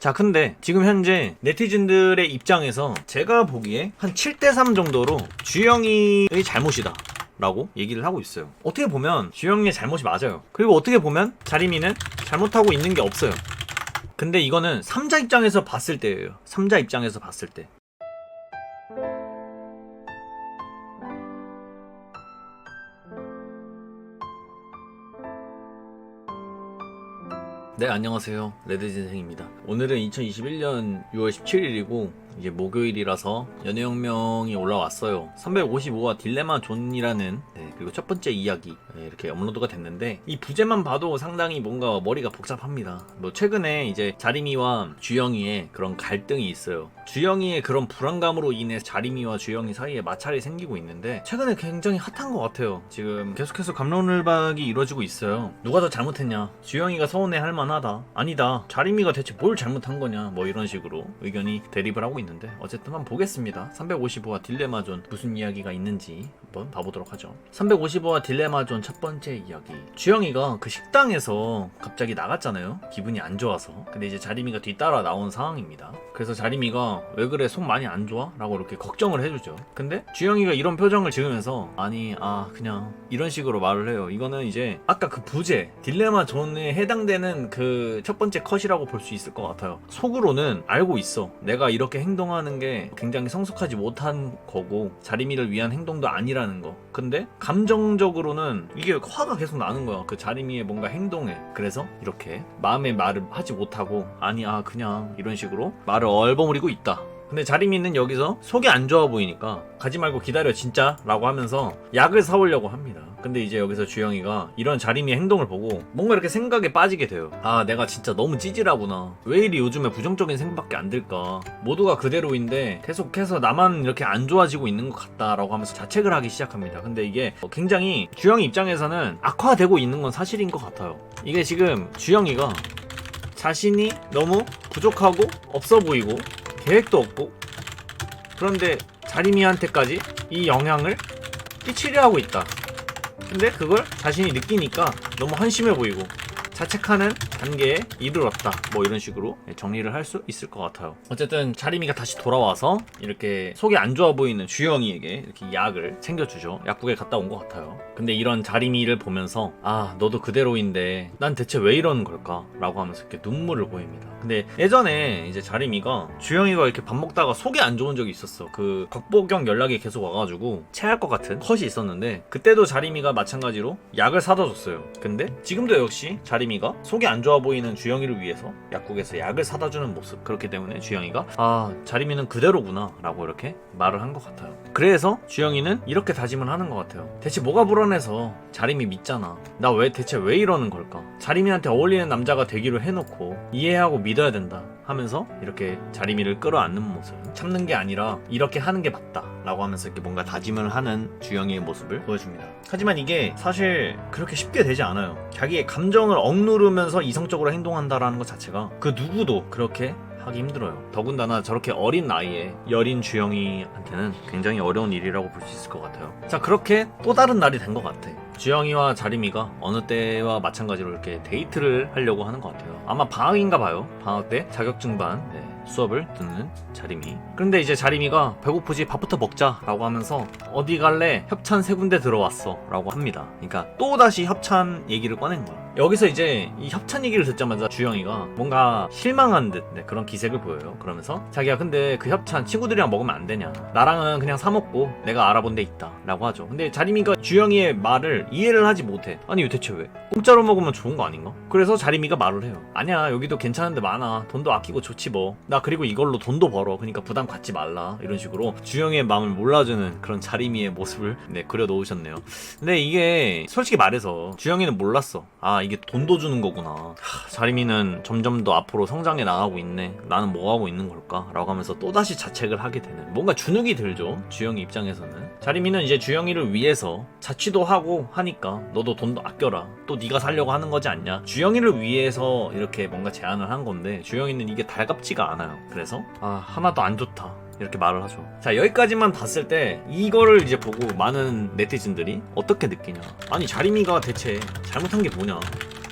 자, 근데 지금 현재 네티즌들의 입장에서 제가 보기에 한 7대3 정도로 주영이의 잘못이다 라고 얘기를 하고 있어요. 어떻게 보면 주영이의 잘못이 맞아요. 그리고 어떻게 보면 자리미는 잘못하고 있는 게 없어요. 근데 이거는 3자 입장에서 봤을 때예요. 3자 입장에서 봤을 때. 네, 안녕하세요. 레드진생입니다. 오늘은 2021년 6월 17일이고 이제 목요일이라서 연애혁명이 올라왔어요. 355화 딜레마 존이라는 그리고 첫 번째 이야기 이렇게 업로드가 됐는데, 이 부제만 봐도 상당히 뭔가 머리가 복잡합니다. 뭐 최근에 이제 자리미와 주영이의 그런 갈등이 있어요. 주영이의 그런 불안감으로 인해 자리미와 주영이 사이에 마찰이 생기고 있는데, 최근에 굉장히 핫한 것 같아요. 지금 계속해서 갑론을박이 이루어지고 있어요. 누가 더 잘못했냐, 주영이가 서운해할 만하다, 아니다, 자리미가 대체 뭘 잘못한 거냐, 뭐 이런 식으로 의견이 대립을 하고 있는데, 어쨌든 한번 보겠습니다. 355화 딜레마존 무슨 이야기가 있는지 한번 봐보도록 하죠. 355화 딜레마존 첫 번째 이야기. 주영이가 그 식당에서 갑자기 나갔잖아요. 기분이 안 좋아서. 근데 이제 자리미가 뒤따라 나온 상황입니다. 그래서 자리미가 왜 그래, 속 많이 안 좋아? 라고 이렇게 걱정을 해주죠. 근데 주영이가 이런 표정을 지으면서 그냥 이런 식으로 말을 해요. 이거는 이제 아까 그 부제 딜레마존에 해당되는 그 첫 번째 컷이라고 볼 수 있을 것 같아요. 속으로는 알고 있어, 내가 이렇게 행동하는 게 굉장히 성숙하지 못한 거고 자리미를 위한 행동도 아니라는 거. 근데 감정적으로는 이게 화가 계속 나는 거야, 그 자리미의 뭔가 행동에. 그래서 이렇게 마음의 말을 하지 못하고 그냥 이런 식으로 말을 얼버무리고 있다. 근데 자리미는 여기서 속이 안 좋아 보이니까 가지 말고 기다려 진짜 라고 하면서 약을 사오려고 합니다. 근데 이제 여기서 주영이가 이런 자리미의 행동을 보고 뭔가 이렇게 생각에 빠지게 돼요. 내가 진짜 너무 찌질하구나, 왜 이리 요즘에 부정적인 생각밖에 안 들까, 모두가 그대로인데 계속해서 나만 이렇게 안 좋아지고 있는 것 같다 라고 하면서 자책을 하기 시작합니다. 근데 이게 굉장히 주영이 입장에서는 악화되고 있는 건 사실인 것 같아요. 이게 지금 주영이가 자신이 너무 부족하고 없어 보이고 계획도 없고, 그런데 자리미한테까지 이 영향을 끼치려 하고 있다. 근데 그걸 자신이 느끼니까 너무 한심해 보이고 자책하는 단계에 이르렀다, 뭐 이런 식으로 정리를 할 수 있을 것 같아요. 어쨌든 자리미가 다시 돌아와서 이렇게 속이 안 좋아 보이는 주영이에게 이렇게 약을 챙겨주죠. 약국에 갔다 온 것 같아요. 근데 이런 자리미를 보면서 너도 그대로인데 난 대체 왜 이러는 걸까 라고 하면서 이렇게 눈물을 보입니다. 근데 예전에 이제 자리미가 주영이가 이렇게 밥 먹다가 속이 안 좋은 적이 있었어. 그 곽보경 연락이 계속 와가지고 체할 것 같은 컷이 있었는데, 그때도 자리미가 마찬가지로 약을 사다 줬어요. 근데 지금도 역시 자리미가 속이 안 좋아 보이는 주영이를 위해서 약국에서 약을 사다 주는 모습. 그렇기 때문에 주영이가 자리미는 그대로구나 라고 이렇게 말을 한 것 같아요. 그래서 주영이는 이렇게 다짐을 하는 것 같아요. 대체 뭐가 불안해서 자리미 믿잖아, 나 대체 왜 이러는 걸까, 자리미한테 어울리는 남자가 되기로 해놓고 이해하고 믿어야 된다 하면서 이렇게 자리미를 끌어안는 모습. 참는 게 아니라 이렇게 하는 게 맞다 라고 하면서 이렇게 뭔가 다짐을 하는 주영이의 모습을 보여줍니다. 하지만 이게 사실 그렇게 쉽게 되지 않아요. 자기의 감정을 억누르면서 이성적으로 행동한다라는 것 자체가 그 누구도 그렇게 하기 힘들어요. 더군다나 저렇게 어린 나이에 여린 주영이한테는 굉장히 어려운 일이라고 볼 수 있을 것 같아요. 자, 그렇게 또 다른 날이 된 것 같아. 주영이와 자리미가 어느 때와 마찬가지로 이렇게 데이트를 하려고 하는 것 같아요. 아마 방학인가 봐요. 방학 때 자격증반 수업을 듣는 자리미. 그런데 이제 자리미가 배고프지, 밥부터 먹자 라고 하면서 어디 갈래? 협찬 3군데 들어왔어 라고 합니다. 그러니까 또다시 협찬 얘기를 꺼낸 거야. 여기서 이제 이 협찬 얘기를 듣자마자 주영이가 뭔가 실망한 듯 그런 기색을 보여요. 그러면서 자기가 근데 그 협찬 친구들이랑 먹으면 안 되냐, 나랑은 그냥 사 먹고 내가 알아본 데 있다 라고 하죠. 근데 자리미가 주영이의 말을 이해를 하지 못해. 아니 대체 왜? 공짜로 먹으면 좋은 거 아닌가? 그래서 자리미가 말을 해요. 아니야, 여기도 괜찮은 데 많아, 돈도 아끼고 좋지 뭐, 나 그리고 이걸로 돈도 벌어, 그러니까 부담 갖지 말라, 이런 식으로 주영이의 마음을 몰라주는 그런 자리미의 모습을 그려놓으셨네요. 근데 이게 솔직히 말해서 주영이는 몰랐어. 이게 돈도 주는 거구나, 자리미는 점점 더 앞으로 성장해 나가고 있네, 나는 뭐 하고 있는 걸까 라고 하면서 또다시 자책을 하게 되는, 뭔가 주눅이 들죠, 주영이 입장에서는. 자리미는 이제 주영이를 위해서 자취도 하고 하니까 너도 돈도 아껴라, 또 네가 살려고 하는 거지 않냐, 주영이를 위해서 이렇게 뭔가 제안을 한 건데 주영이는 이게 달갑지가 않아요. 그래서 하나도 안 좋다 이렇게 말을 하죠. 자, 여기까지만 봤을 때 이거를 이제 보고 많은 네티즌들이 어떻게 느끼냐, 아니 자리미가 대체 잘못한 게 뭐냐,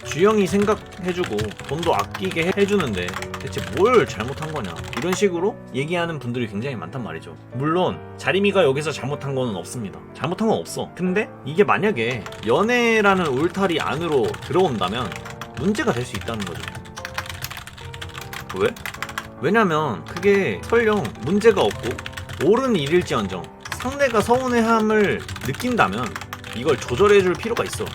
주영이 생각해주고 돈도 아끼게 해주는데 대체 뭘 잘못한 거냐, 이런 식으로 얘기하는 분들이 굉장히 많단 말이죠. 물론 자리미가 여기서 잘못한 거는 없습니다. 잘못한 건 없어. 근데 이게 만약에 연애라는 울타리 안으로 들어온다면 문제가 될 수 있다는 거죠. 왜? 왜냐면 그게 설령 문제가 없고 옳은 일일지언정 상대가 서운해함을 느낀다면 이걸 조절해줄 필요가 있어.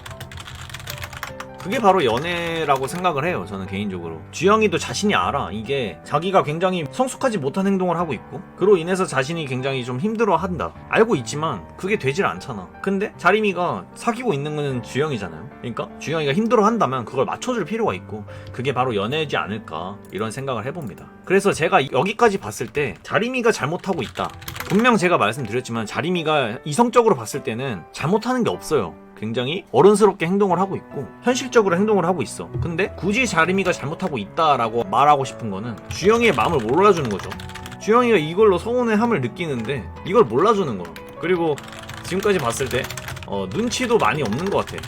그게 바로 연애라고 생각을 해요, 저는 개인적으로. 주영이도 자신이 알아. 이게 자기가 굉장히 성숙하지 못한 행동을 하고 있고 그로 인해서 자신이 굉장히 좀 힘들어한다, 알고 있지만 그게 되질 않잖아. 근데 자리미가 사귀고 있는 거는 주영이잖아요. 그러니까 주영이가 힘들어한다면 그걸 맞춰줄 필요가 있고 그게 바로 연애지 않을까, 이런 생각을 해봅니다. 그래서 제가 여기까지 봤을 때 자리미가 잘못하고 있다. 분명 제가 말씀드렸지만 자리미가 이성적으로 봤을 때는 잘못하는 게 없어요. 굉장히 어른스럽게 행동을 하고 있고 현실적으로 행동을 하고 있어. 근데 굳이 자리미가 잘못하고 있다라고 말하고 싶은 거는 주영이의 마음을 몰라주는 거죠. 주영이가 이걸로 서운해함을 느끼는데 이걸 몰라주는 거야. 그리고 지금까지 봤을 때 눈치도 많이 없는 것 같아.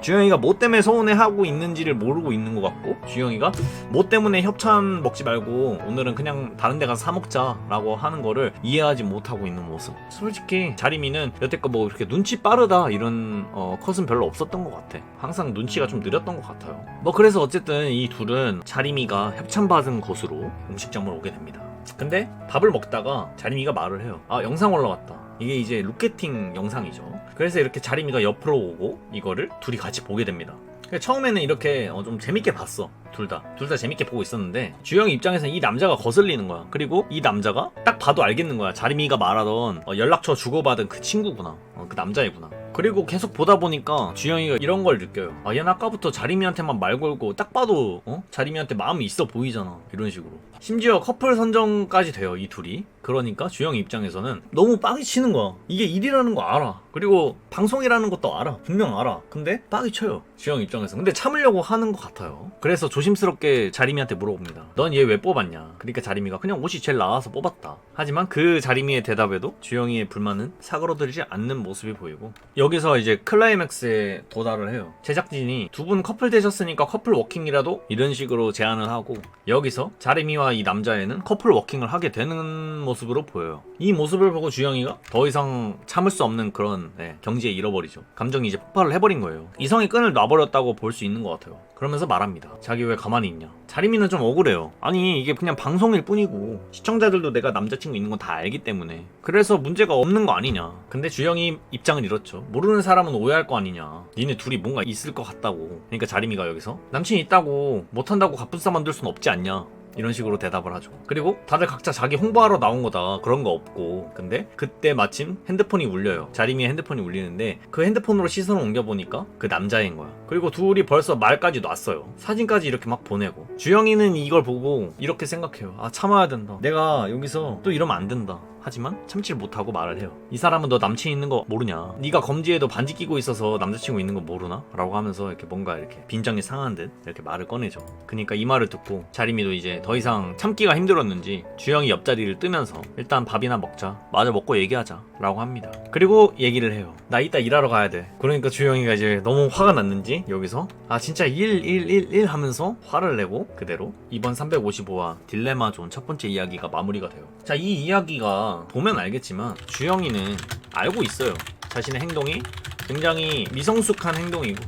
주영이가 뭐 때문에 서운해하고 있는지를 모르고 있는 것 같고, 주영이가 뭐 때문에 협찬 먹지 말고 오늘은 그냥 다른 데 가서 사 먹자라고 하는 거를 이해하지 못하고 있는 모습. 솔직히 자리미는 여태껏 뭐 이렇게 눈치 빠르다 이런 컷은 별로 없었던 것 같아. 항상 눈치가 좀 느렸던 것 같아요. 뭐 그래서 어쨌든 이 둘은 자리미가 협찬받은 곳으로 음식점으로 오게 됩니다. 근데 밥을 먹다가 자리미가 말을 해요. 아, 영상 올라왔다. 이게 이제 루케팅 영상이죠. 그래서 이렇게 자리미가 옆으로 오고 이거를 둘이 같이 보게 됩니다. 처음에는 이렇게 좀 재밌게 봤어. 둘 다 재밌게 보고 있었는데 주영이 입장에서는 이 남자가 거슬리는 거야. 그리고 이 남자가 딱 봐도 알겠는 거야. 자리미가 말하던 연락처 주고받은 그 친구구나, 그 남자애구나. 그리고 계속 보다 보니까 주영이가 이런 걸 느껴요. 아, 얘는 아까부터 자리미한테만 말 걸고 딱 봐도 자리미한테 마음이 있어 보이잖아, 이런 식으로. 심지어 커플 선정까지 돼요, 이 둘이. 그러니까 주영이 입장에서는 너무 빡이 치는 거야. 이게 일이라는 거 알아. 그리고 방송이라는 것도 알아. 분명 알아. 근데 빡이 쳐요, 주영이 입장에서. 근데 참으려고 하는 것 같아요. 그래서 조심스럽게 자리미한테 물어봅니다. 넌 얘 왜 뽑았냐? 그러니까 자리미가 그냥 옷이 제일 나와서 뽑았다. 하지만 그 자리미의 대답에도 주영이의 불만은 사그러들지 않는 모습이 보이고, 여기서 이제 클라이맥스에 도달을 해요. 제작진이 두 분 커플 되셨으니까 커플 워킹이라도 이런 식으로 제안을 하고, 여기서 자리미와 이 남자애는 커플 워킹을 하게 되는 모습으로 보여요. 이 모습을 보고 주영이가 더 이상 참을 수 없는 그런 경지에 잃어버리죠. 감정이 이제 폭발을 해버린 거예요. 이성의 끈을 놔버렸다고 볼 수 있는 것 같아요. 그러면서 말합니다. 자기 왜 가만히 있냐. 자리미는 좀 억울해요. 아니, 이게 그냥 방송일 뿐이고 시청자들도 내가 남자친구 있는 건 다 알기 때문에 그래서 문제가 없는 거 아니냐. 근데 주영이 입장은 이렇죠. 모르는 사람은 오해할 거 아니냐. 니네 둘이 뭔가 있을 것 같다고. 그러니까 자리미가 여기서 남친이 있다고 못한다고 갑분싸 만들 순 없지 않냐, 이런 식으로 대답을 하죠. 그리고 다들 각자 자기 홍보하러 나온 거다, 그런 거 없고. 근데 그때 마침 핸드폰이 울려요. 자리미의 핸드폰이 울리는데 그 핸드폰으로 시선을 옮겨보니까 그 남자애인 거야. 그리고 둘이 벌써 말까지 놨어요. 사진까지 이렇게 막 보내고. 주영이는 이걸 보고 이렇게 생각해요. 아, 참아야 된다. 내가 여기서 또 이러면 안 된다. 하지만 참지를 못하고 말을 해요. 이 사람은 너 남친 있는 거 모르냐? 네가 검지에도 반지 끼고 있어서 남자친구 있는 거 모르나? 라고 하면서 이렇게 뭔가 이렇게 빈정이 상한 듯 이렇게 말을 꺼내죠. 그러니까 이 말을 듣고 자리미도 이제 더 이상 참기가 힘들었는지 주영이 옆자리를 뜨면서 일단 밥이나 먹자, 마저 먹고 얘기하자 라고 합니다. 그리고 얘기를 해요. 나 이따 일하러 가야 돼. 그러니까 주영이가 이제 너무 화가 났는지 여기서 아, 진짜 일 하면서 화를 내고 그대로 이번 355화 딜레마 존 첫 번째 이야기가 마무리가 돼요. 자, 이 이야기가 보면 알겠지만 주영이는 알고 있어요. 자신의 행동이 굉장히 미성숙한 행동이고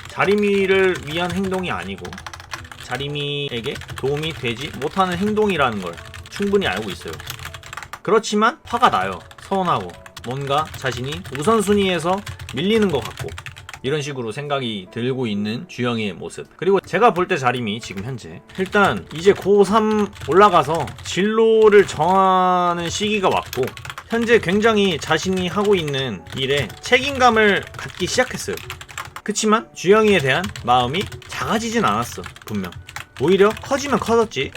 자리미를 위한 행동이 아니고 자리미에게 도움이 되지 못하는 행동이라는 걸 충분히 알고 있어요. 그렇지만 화가 나요. 서운하고 뭔가 자신이 우선순위에서 밀리는 것 같고 이런 식으로 생각이 들고 있는 주영이의 모습. 그리고 제가 볼 때 자리미 지금 현재 일단 이제 고3 올라가서 진로를 정하는 시기가 왔고 현재 굉장히 자신이 하고 있는 일에 책임감을 갖기 시작했어요. 그치만 주영이에 대한 마음이 작아지진 않았어. 분명 오히려 커지면 커졌지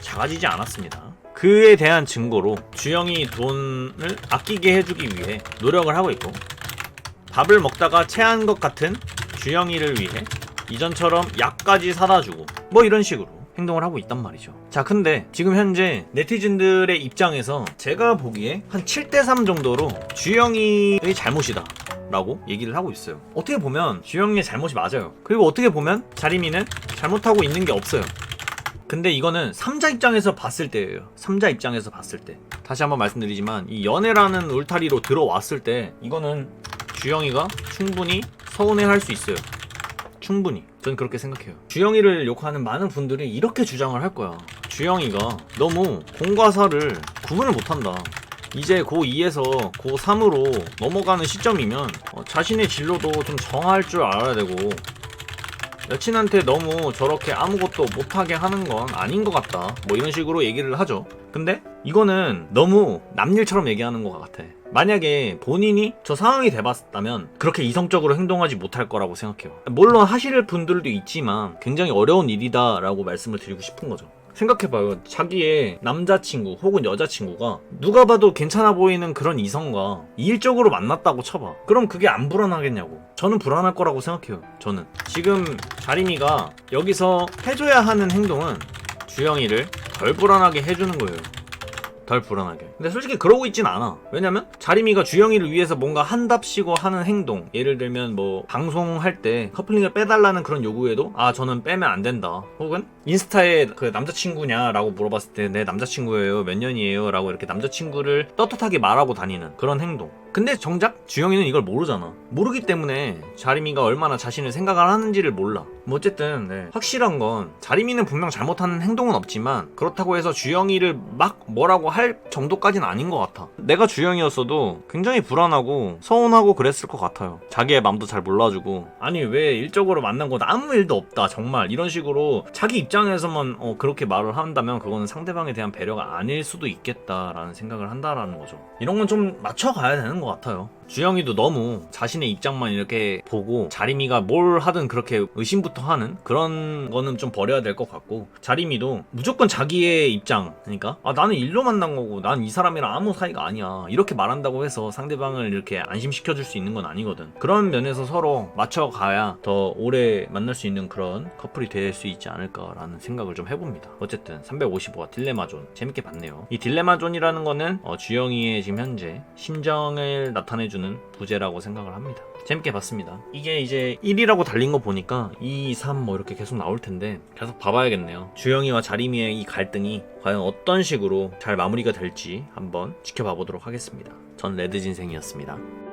작아지지 않았습니다. 그에 대한 증거로 주영이 돈을 아끼게 해주기 위해 노력을 하고 있고 밥을 먹다가 체한 것 같은 주영이를 위해 이전처럼 약까지 사다 주고 뭐 이런 식으로 행동을 하고 있단 말이죠. 자, 근데 지금 현재 네티즌들의 입장에서 제가 보기에 한 7대3 정도로 주영이의 잘못이다 라고 얘기를 하고 있어요. 어떻게 보면 주영이의 잘못이 맞아요. 그리고 어떻게 보면 자리미는 잘못하고 있는 게 없어요. 근데 이거는 3자 입장에서 봤을 때예요. 3자 입장에서 봤을 때. 다시 한번 말씀드리지만 이 연애라는 울타리로 들어왔을 때 이거는 주영이가 충분히 서운해할 수 있어요. 충분히. 전 그렇게 생각해요. 주영이를 욕하는 많은 분들이 이렇게 주장을 할 거야. 주영이가 너무 공과 사를 구분을 못한다. 이제 고2에서 고3으로 넘어가는 시점이면 자신의 진로도 좀 정할 줄 알아야 되고 여친한테 너무 저렇게 아무것도 못하게 하는 건 아닌 것 같다. 뭐 이런 식으로 얘기를 하죠. 근데 이거는 너무 남일처럼 얘기하는 것 같아. 만약에 본인이 저 상황이 돼봤다면 그렇게 이성적으로 행동하지 못할 거라고 생각해요. 물론 하실 분들도 있지만 굉장히 어려운 일이다 라고 말씀을 드리고 싶은 거죠. 생각해봐요. 자기의 남자친구 혹은 여자친구가 누가 봐도 괜찮아 보이는 그런 이성과 이일적으로 만났다고 쳐봐. 그럼 그게 안 불안하겠냐고. 저는 불안할 거라고 생각해요. 저는 지금 자림이가 여기서 해줘야 하는 행동은 주영이를 덜 불안하게 해주는 거예요. 덜 불안하게. 근데 솔직히 그러고 있진 않아. 왜냐면 자림이가 주영이를 위해서 뭔가 한답시고 하는 행동, 예를 들면 뭐 방송할 때 커플링을 빼달라는 그런 요구에도 저는 빼면 안 된다, 혹은 인스타에 그 남자친구냐 라고 물어봤을 때 내 남자친구예요, 몇 년이에요 라고 이렇게 남자친구를 떳떳하게 말하고 다니는 그런 행동. 근데 정작 주영이는 이걸 모르잖아. 모르기 때문에 자림이가 얼마나 자신을 생각을 하는지를 몰라. 뭐 어쨌든 확실한 건 자림이는 분명 잘못하는 행동은 없지만 그렇다고 해서 주영이를 막 뭐라고 할 정도까지는 아닌 것 같아. 내가 주영이었어도 굉장히 불안하고 서운하고 그랬을 것 같아요. 자기의 맘도 잘 몰라주고, 아니 왜 일적으로 만난 건 아무 일도 없다 정말 이런 식으로 자기 입장에서만 그렇게 말을 한다면 그거는 상대방에 대한 배려가 아닐 수도 있겠다라는 생각을 한다라는 거죠. 이런 건 좀 맞춰가야 되는 것 같아요. 주영이도 너무 자신의 입장만 이렇게 보고 자림이가 뭘 하든 그렇게 의심부터 하는 그런 거는 좀 버려야 될 것 같고, 자림이도 무조건 자기의 입장, 그러니까 나는 일로 만난 거고 난 이 사람이랑 아무 사이가 아니야 이렇게 말한다고 해서 상대방을 이렇게 안심시켜줄 수 있는 건 아니거든. 그런 면에서 서로 맞춰가야 더 오래 만날 수 있는 그런 커플이 될 수 있지 않을까라는 생각을 좀 해봅니다. 어쨌든 355화 딜레마존 재밌게 봤네요. 이 딜레마존이라는 거는 주영이의 지금 현재 심정을 나타내주는 부제라고 생각을 합니다. 재밌게 봤습니다. 이게 이제 1이라고 달린 거 보니까 2, 3 뭐 이렇게 계속 나올 텐데 계속 봐봐야겠네요. 주영이와 자림이의 이 갈등이 과연 어떤 식으로 잘 마무리가 될지 한번 지켜봐 보도록 하겠습니다. 전 레드진생이었습니다.